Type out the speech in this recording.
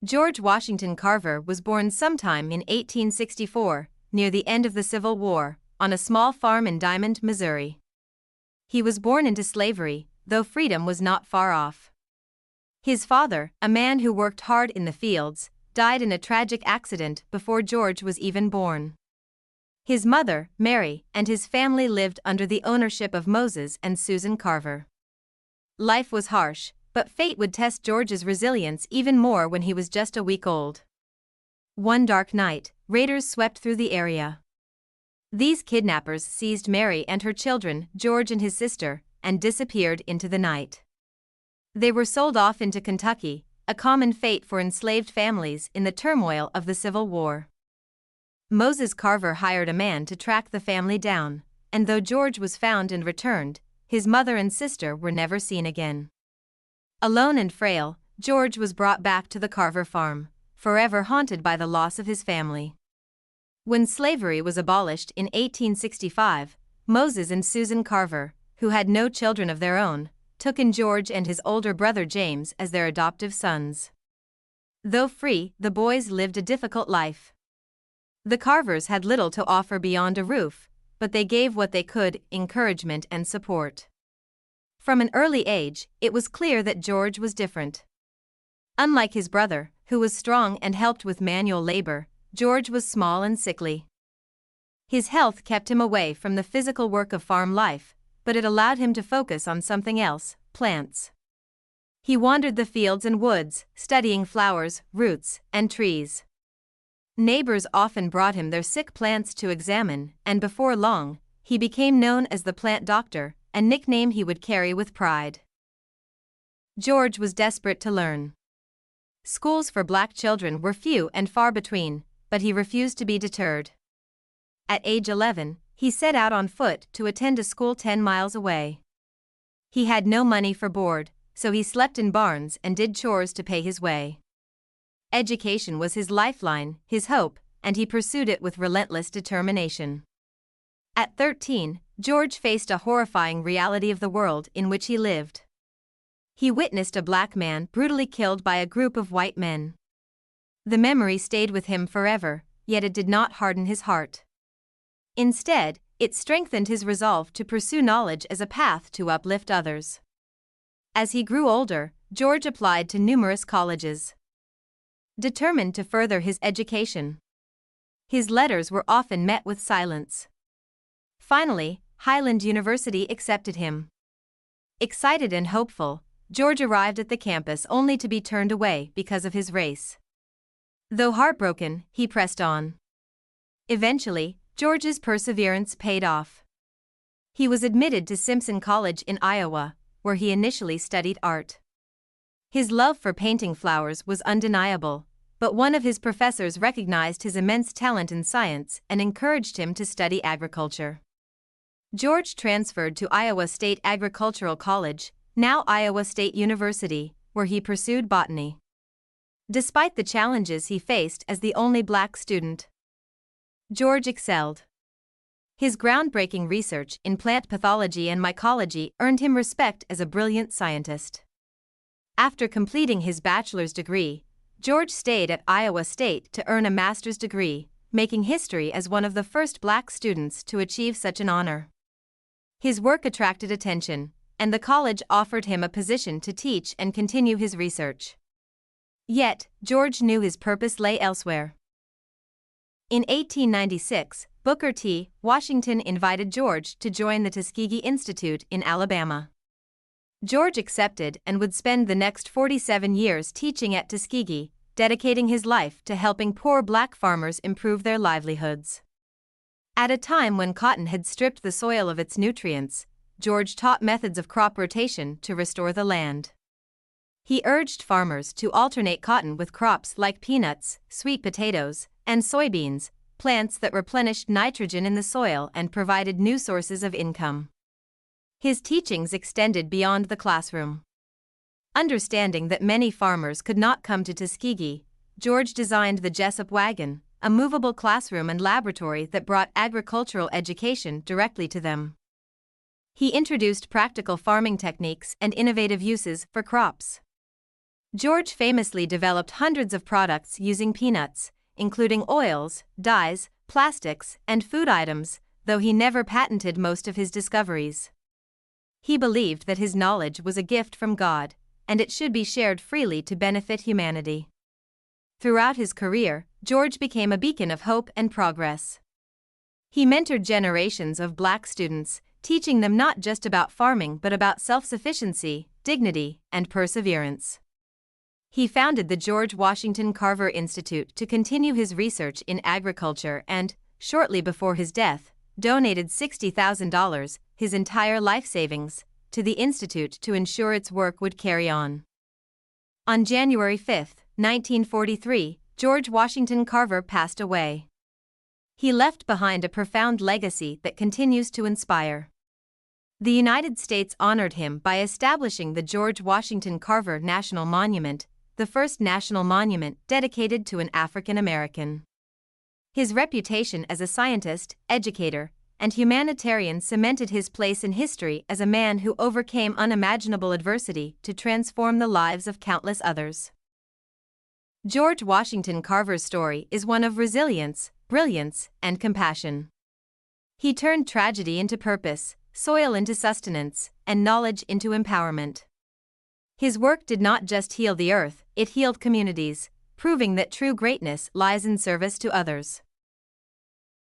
George Washington Carver was born sometime in 1864, near the end of the Civil War, on a small farm in Diamond, Missouri. He was born into slavery, though freedom was not far off. His father, a man who worked hard in the fields, died in a tragic accident before George was even born. His mother, Mary, and his family lived under the ownership of Moses and Susan Carver. Life was harsh, but fate would test George's resilience even more when he was just a week old. One dark night, raiders swept through the area. These kidnappers seized Mary and her children, George and his sister, and disappeared into the night. They were sold off into Kentucky, a common fate for enslaved families in the turmoil of the Civil War. Moses Carver hired a man to track the family down, and though George was found and returned, his mother and sister were never seen again. Alone and frail, George was brought back to the Carver farm, forever haunted by the loss of his family. When slavery was abolished in 1865, Moses and Susan Carver, who had no children of their own, took in George and his older brother James as their adoptive sons. Though free, the boys lived a difficult life. The Carvers had little to offer beyond a roof, but they gave what they could, encouragement and support. From an early age, it was clear that George was different. Unlike his brother, who was strong and helped with manual labor, George was small and sickly. His health kept him away from the physical work of farm life, but it allowed him to focus on something else, plants. He wandered the fields and woods, studying flowers, roots, and trees. Neighbors often brought him their sick plants to examine, and before long, he became known as the plant doctor, a nickname he would carry with pride. George was desperate to learn. Schools for black children were few and far between, but he refused to be deterred. At age 11, he set out on foot to attend a school 10 miles away. He had no money for board, so he slept in barns and did chores to pay his way. Education was his lifeline, his hope, and he pursued it with relentless determination. At 13, George faced a horrifying reality of the world in which he lived. He witnessed a black man brutally killed by a group of white men. The memory stayed with him forever, yet it did not harden his heart. Instead, it strengthened his resolve to pursue knowledge as a path to uplift others. As he grew older, George applied to numerous colleges, determined to further his education. His letters were often met with silence. Finally, Highland University accepted him. Excited and hopeful, George arrived at the campus only to be turned away because of his race. Though heartbroken, he pressed on. Eventually, George's perseverance paid off. He was admitted to Simpson College in Iowa, where he initially studied art. His love for painting flowers was undeniable, but one of his professors recognized his immense talent in science and encouraged him to study agriculture. George transferred to Iowa State Agricultural College, now Iowa State University, where he pursued botany. Despite the challenges he faced as the only black student, George excelled. His groundbreaking research in plant pathology and mycology earned him respect as a brilliant scientist. After completing his bachelor's degree, George stayed at Iowa State to earn a master's degree, making history as one of the first black students to achieve such an honor. His work attracted attention, and the college offered him a position to teach and continue his research. Yet, George knew his purpose lay elsewhere. In 1896, Booker T. Washington invited George to join the Tuskegee Institute in Alabama. George accepted and would spend the next 47 years teaching at Tuskegee, dedicating his life to helping poor black farmers improve their livelihoods. At a time when cotton had stripped the soil of its nutrients, George taught methods of crop rotation to restore the land. He urged farmers to alternate cotton with crops like peanuts, sweet potatoes, and soybeans, plants that replenished nitrogen in the soil and provided new sources of income. His teachings extended beyond the classroom. Understanding that many farmers could not come to Tuskegee, George designed the Jessup wagon, a movable classroom and laboratory that brought agricultural education directly to them. He introduced practical farming techniques and innovative uses for crops. George famously developed hundreds of products using peanuts, including oils, dyes, plastics, and food items, though he never patented most of his discoveries. He believed that his knowledge was a gift from God, and it should be shared freely to benefit humanity. Throughout his career, George became a beacon of hope and progress. He mentored generations of Black students, teaching them not just about farming but about self-sufficiency, dignity, and perseverance. He founded the George Washington Carver Institute to continue his research in agriculture and, shortly before his death, donated $60,000, his entire life savings, to the institute to ensure its work would carry on. On January 5, 1943, George Washington Carver passed away. He left behind a profound legacy that continues to inspire. The United States honored him by establishing the George Washington Carver National Monument, the first national monument dedicated to an African American. His reputation as a scientist, educator, and humanitarian cemented his place in history as a man who overcame unimaginable adversity to transform the lives of countless others. George Washington Carver's story is one of resilience, brilliance, and compassion. He turned tragedy into purpose, soil into sustenance, and knowledge into empowerment. His work did not just heal the earth, it healed communities, proving that true greatness lies in service to others.